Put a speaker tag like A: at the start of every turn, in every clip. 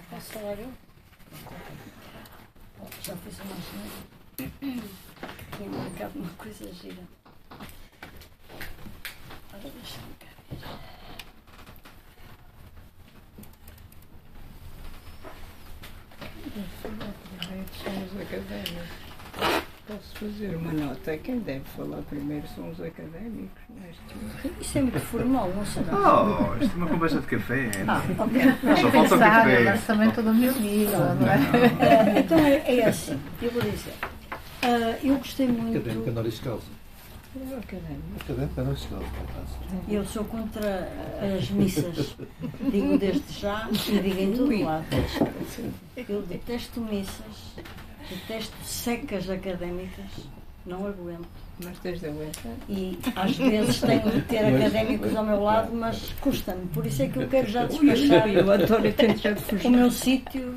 A: Posso falar eu? Já fiz uma asneira. Tinha marcado uma coisa gira. Ora, deixa-me cá ver.
B: São os académicos. Posso fazer uma nota? Quem deve falar primeiro são os académicos.
A: Isso é muito formal, não será?
C: Oh, isto é uma conversa de café.
A: Ok.
C: Só falta o café.
D: Mas também todo meu amigo, não é?
A: Então é assim, eu vou dizer. Eu gostei muito.
E: Académica honoris causa. Académica honoris causa.
A: Eu sou contra as missas. Digo desde já e digo em todo lado. Eu detesto missas, detesto secas académicas, não aguento.
B: Mas tens de aguentar.
A: E às vezes tenho de ter académicos ao meu lado, mas custa-me. Por isso é que eu quero já despachar
B: O António tem já de fugir.
A: o meu sítio.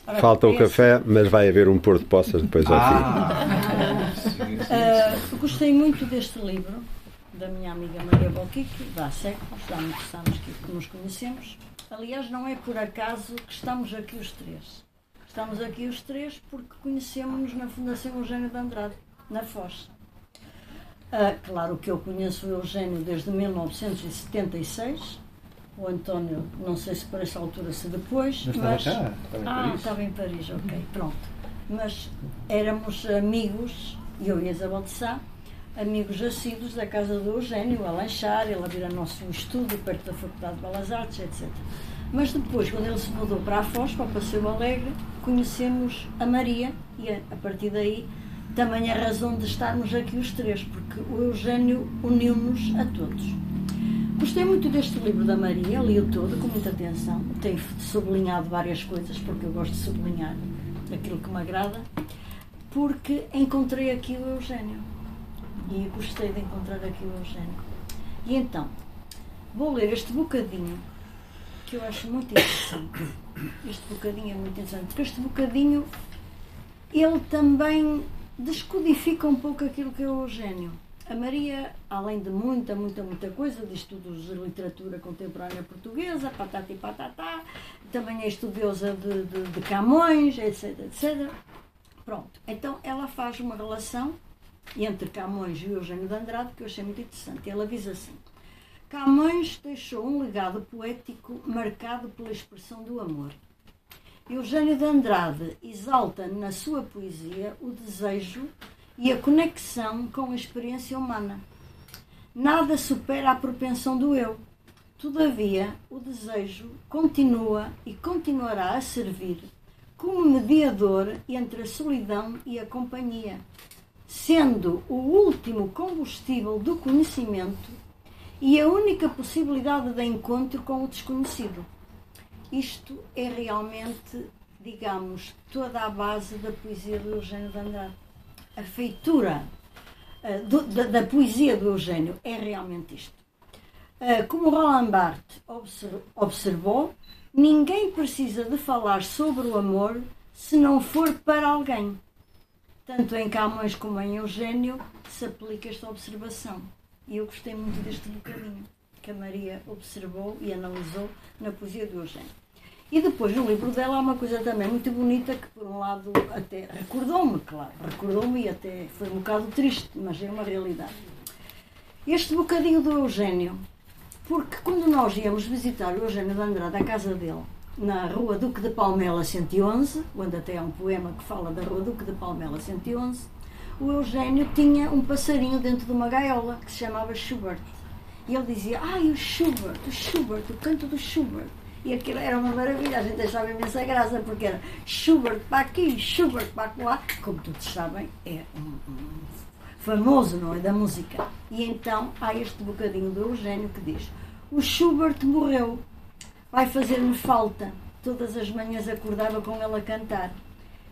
A: Ora,
F: Falta o
A: é
F: café, mas vai haver um pôr de poças depois ao fim.
A: Gostei muito deste livro da minha amiga Maria Boquique, há séculos, há muitos anos que nos conhecemos. Aliás, não é por acaso que estamos aqui os três. Estamos aqui os três porque conhecemos-nos na Fundação Eugênio de Andrade, na Foz. Claro que eu conheço o Eugênio desde 1976. O António, não sei se por essa altura, se depois.
E: Mas estava cá,
A: estava em Paris, ok, pronto. Mas éramos amigos, eu e a Isabel de Sá, amigos assíduos da casa do Eugênio, a lanchar, ele a vir ao nosso estúdio perto da Faculdade de Belas Artes, etc. Mas depois, quando ele se mudou para a Foz, para o Passeio Alegre, conhecemos a Maria e a partir daí também a razão de estarmos aqui os três, porque o Eugênio uniu-nos a todos. Gostei muito deste livro da Maria, li-o todo com muita atenção, tenho sublinhado várias coisas, porque eu gosto de sublinhar aquilo que me agrada, porque encontrei aqui o Eugênio e gostei de encontrar aqui o Eugênio. E então, vou ler este bocadinho que eu acho muito interessante. Este bocadinho é muito interessante, porque este bocadinho ele também descodifica um pouco aquilo que é o Eugênio. A Maria, além de muita coisa, de estudos de literatura contemporânea portuguesa, patati patatá, também é estudiosa de Camões, etc, etc. Pronto, então ela faz uma relação entre Camões e Eugênio de Andrade que eu achei muito interessante. Ela diz assim: Camões deixou um legado poético marcado pela expressão do amor. Eugênio de Andrade exalta na sua poesia o desejo e a conexão com a experiência humana. Nada supera a propensão do eu. Todavia, o desejo continua e continuará a servir como mediador entre a solidão e a companhia, sendo o último combustível do conhecimento e a única possibilidade de encontro com o desconhecido. Isto é realmente, digamos, toda a base da poesia do Eugênio de Andrade. A feitura da poesia do Eugênio é realmente isto. Como Roland Barthes observou, ninguém precisa de falar sobre o amor se não for para alguém. Tanto em Camões como em Eugênio se aplica esta observação. E eu gostei muito deste bocadinho que a Maria observou e analisou na poesia do Eugênio. E depois, no livro dela, há uma coisa também muito bonita que, por um lado, até recordou-me, claro, recordou-me e até foi um bocado triste, mas é uma realidade. Este bocadinho do Eugênio, porque quando nós íamos visitar o Eugênio de Andrade, a casa dele, na Rua Duque de Palmela 111, onde até há um poema que fala da Rua Duque de Palmela 111, o Eugênio tinha um passarinho dentro de uma gaiola que se chamava Schubert. E ele dizia: o Schubert, o canto do Schubert. E aquilo era uma maravilha, a gente achava imensa graça, porque era Schubert para aqui, Schubert para lá. Como todos sabem, é um famoso, não é, da música. E então há este bocadinho do Eugênio que diz: o Schubert morreu, vai fazer-me falta. Todas as manhãs acordava com ele a cantar.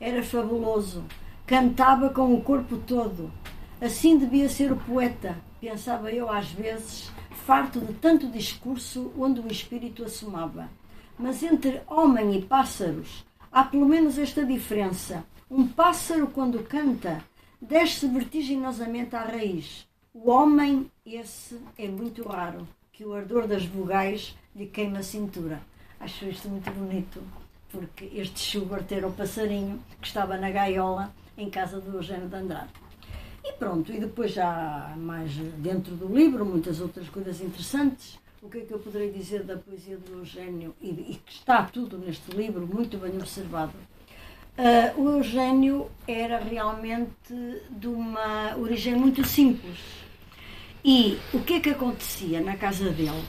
A: Era fabuloso, cantava com o corpo todo. Assim devia ser o poeta, pensava eu às vezes, farto de tanto discurso onde o espírito assomava. Mas entre homem e pássaros há pelo menos esta diferença. Um pássaro, quando canta, desce vertiginosamente à raiz. O homem, esse, é muito raro, que o ardor das vogais lhe queima a cintura. Acho isto muito bonito, porque este Schubert era o passarinho que estava na gaiola em casa do Eugênio de Andrade. E pronto, e depois já mais dentro do livro, muitas outras coisas interessantes. O que é que eu poderei dizer da poesia do Eugênio, e que está tudo neste livro, muito bem observado. O Eugênio era realmente de uma origem muito simples. E o que é que acontecia na casa dele?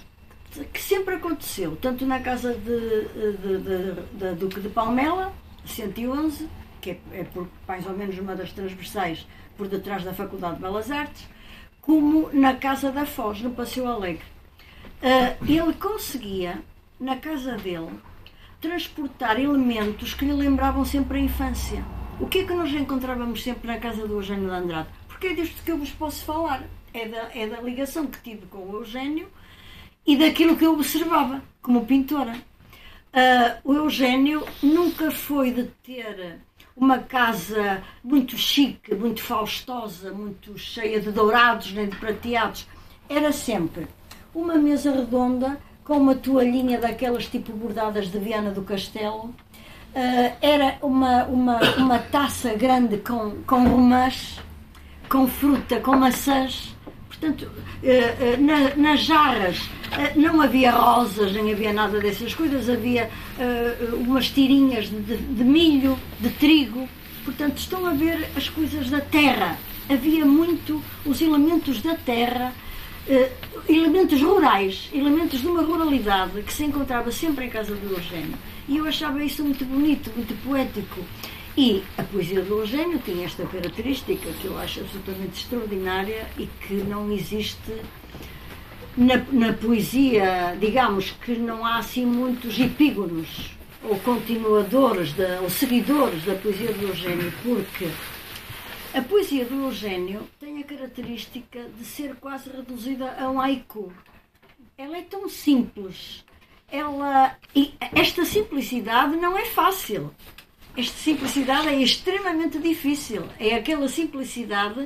A: Que sempre aconteceu, tanto na casa de Duque de Palmela, 111, que é por, mais ou menos uma das transversais por detrás da Faculdade de Belas Artes, como na casa da Foz, no Passeio Alegre. Ele conseguia, na casa dele, transportar elementos que lhe lembravam sempre a infância. O que é que nós encontrávamos sempre na casa do Eugênio de Andrade? Porque é disto que eu vos posso falar. É da ligação que tive com o Eugênio e daquilo que eu observava como pintora. O Eugênio nunca foi de ter uma casa muito chique, muito faustosa, muito cheia de dourados nem de prateados. Era sempre uma mesa redonda com uma toalhinha daquelas tipo bordadas de Viana do Castelo. Era uma taça grande com romãs, com fruta, com maçãs. Portanto, nas jarras não havia rosas, nem havia nada dessas coisas, havia umas tirinhas de milho, de trigo. Portanto, estão a ver as coisas da terra. Havia muito os elementos da terra, elementos rurais, elementos de uma ruralidade que se encontrava sempre em casa do Eugênio. E eu achava isso muito bonito, muito poético. E a poesia do Eugênio tinha esta característica que eu acho absolutamente extraordinária e que não existe na poesia, digamos que não há assim muitos epígonos ou continuadores ou seguidores da poesia do Eugênio, porque a poesia do Eugênio tem a característica de ser quase reduzida a um haiku. Ela é tão simples, e esta simplicidade não é fácil. Esta simplicidade é extremamente difícil. É aquela simplicidade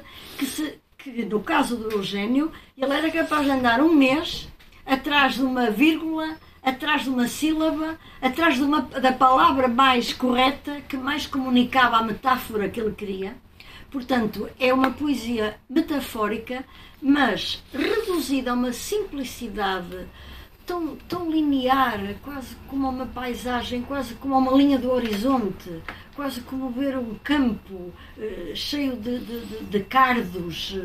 A: que no caso do Eugênio, ele era capaz de andar um mês atrás de uma vírgula, atrás de uma sílaba, atrás da palavra mais correta, que mais comunicava a metáfora que ele queria. Portanto, é uma poesia metafórica, mas reduzida a uma simplicidade tão linear, quase como uma paisagem, quase como uma linha do horizonte, quase como ver um campo cheio de cardos,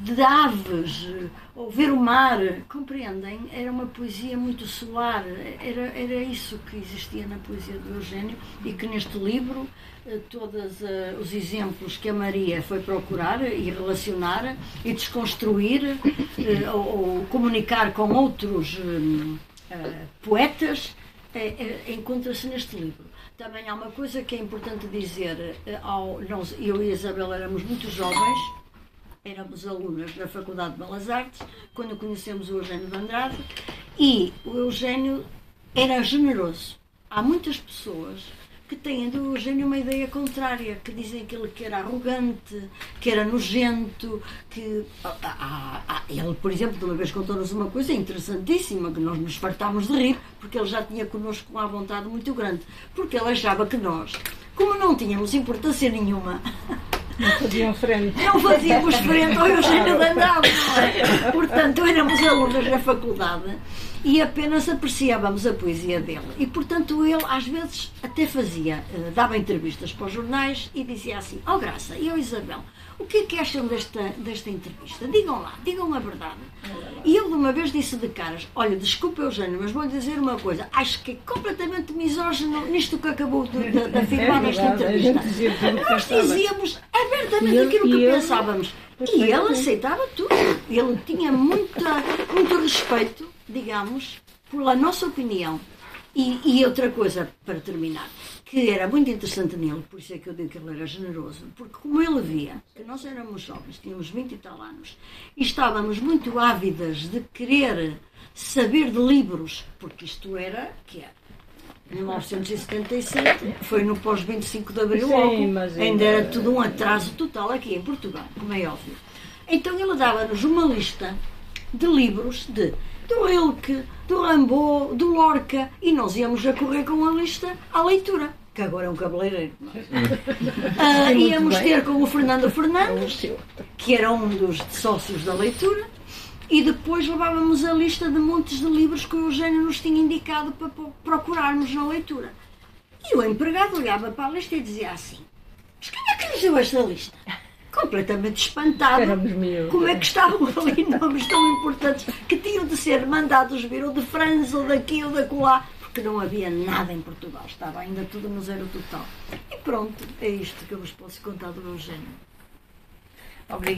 A: de aves, ou ver o mar, compreendem? Era uma poesia muito solar, era isso que existia na poesia do Eugênio e que neste livro todos os exemplos que a Maria foi procurar e relacionar e desconstruir ou comunicar com outros poetas encontra-se neste livro. Também há uma coisa que é importante dizer, eu e a Isabel éramos muito jovens, éramos alunas na Faculdade de Belas Artes, quando conhecemos o Eugênio de Andrade, e o Eugênio era generoso. Há muitas pessoas que têm do Eugênio uma ideia contrária, que dizem que era arrogante, que era nojento, que... ele, por exemplo, de uma vez contou-nos uma coisa interessantíssima, que nós nos fartámos de rir, porque ele já tinha connosco uma vontade muito grande, porque ele achava que nós, como não tínhamos importância nenhuma...
B: Não fazíamos frente
A: ao Eugênio de Andrade, não é? Portanto, éramos alunos na faculdade e apenas apreciávamos a poesia dele. E, portanto, ele às vezes até dava entrevistas para os jornais e dizia assim: "Oh Graça e oh Isabel, o que é que acham desta entrevista? Digam lá, digam a verdade." E ele de uma vez disse de caras: "Olha, desculpa Eugênio, mas vou-lhe dizer uma coisa, acho que é completamente misógino nisto que acabou de afirmar nesta entrevista." Nós dizíamos abertamente aquilo que pensávamos. E ele aceitava tudo. Ele tinha muito respeito, digamos, pela nossa opinião. E outra coisa, para terminar, que era muito interessante nele, por isso é que eu digo que ele era generoso, porque como ele via que nós éramos jovens, tínhamos 20 e tal anos, e estávamos muito ávidas de querer saber de livros, porque isto era, 1977, foi no pós-25 de Abril, ainda era tudo um atraso total aqui em Portugal, como é óbvio. Então ele dava-nos uma lista de livros de do Rilke, do Rimbaud, do Lorca, e nós íamos a correr com a lista à leitura, que agora é um cabeleireiro. Íamos ter com o Fernando Fernandes, que era um dos sócios da leitura, e depois levávamos a lista de montes de livros que o Eugênio nos tinha indicado para procurarmos na leitura. E o empregado olhava para a lista e dizia assim: mas quem é que nos deu esta lista? Completamente espantado. Como é que estavam ali nomes tão importantes que tinham de ser mandados vir ou de França ou daqui ou da colar, porque não havia nada em Portugal, estava ainda tudo no zero total. E pronto, é isto que eu vos posso contar do Eugênio.
D: Obrigada.